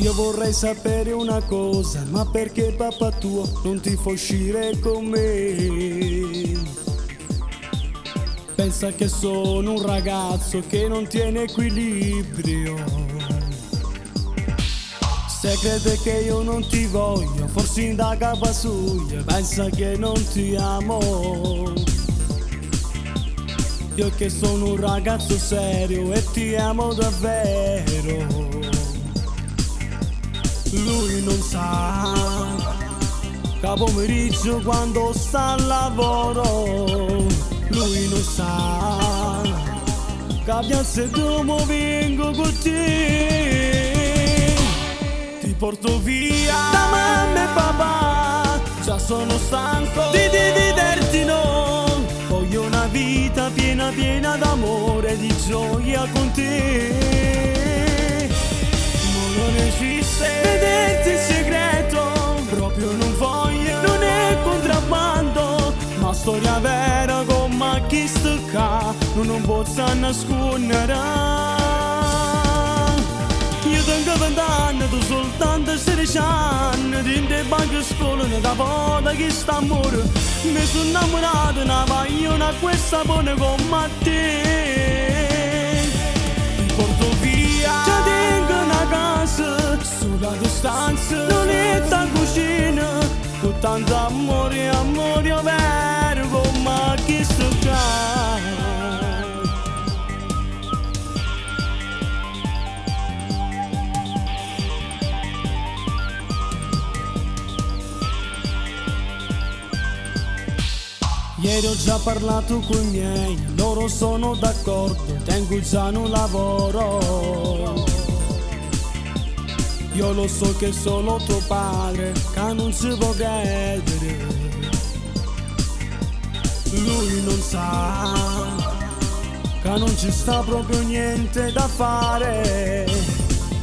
Io vorrei sapere una cosa, ma perché papà tuo non ti fa uscire con me? Pensa che sono un ragazzo che non tiene equilibrio. Se crede che io non ti voglio, forse indaga basuglia, pensa che non ti amo. Io che sono un ragazzo serio e ti amo davvero. Lui non sa che pomeriggio quando sta al lavoro. Lui non sa che a piazza Duomo vengo con te. Ti porto via da mamma e papà, già sono stanco di dividerti, no. Voglio una vita piena piena d'amore e di gioia con te. Non esiste vederti in segreto, proprio non voglio, non è contrabbando, ma storia vera come chi stacca, non posso nascondere. Io tengo 20 anni, tu soltanto 16 anni, dentro banche scuola, da volta che sta a morire, mi sono innamorato, una voglio una questa buona come te. Ti porto via, ci tengo una casa, sulla distanza, non è tan cucina, con tanto amore, amore vero come chi sto qua. Ieri ho già parlato con i miei, loro sono d'accordo, tengo già un lavoro. Io lo so che solo tuo padre, che non si può credere. Lui non sa che non ci sta proprio niente da fare.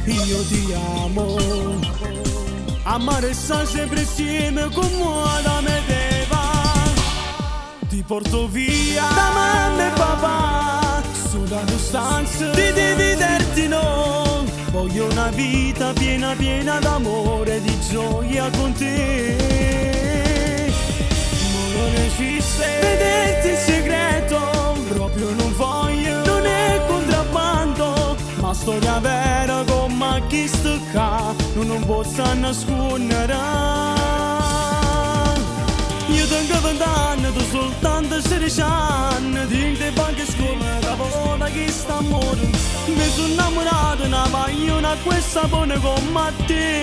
Io ti amo, amare sta sempre insieme come da me deva. Ti porto via da mamma e papà, sulla distanza di dividerti, no. Voglio una vita piena piena d'amore e di gioia con te. Non esiste vederti in segreto, proprio non voglio, non è contrabbando, ma storia vera come chi stacca, non posso nascondere. Io tengo 20 anni, tu soltanto 16 anni, dentro banche scuola, da volta che sta a morire, mi sono innamorato, una voglio una questa buona come te.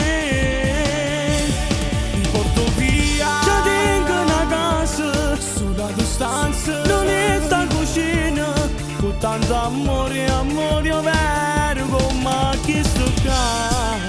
Ti porto via, ci tengo una casa, sulla distanza, non è tan cucina, con tanto amore, amore vero come chi sto qua.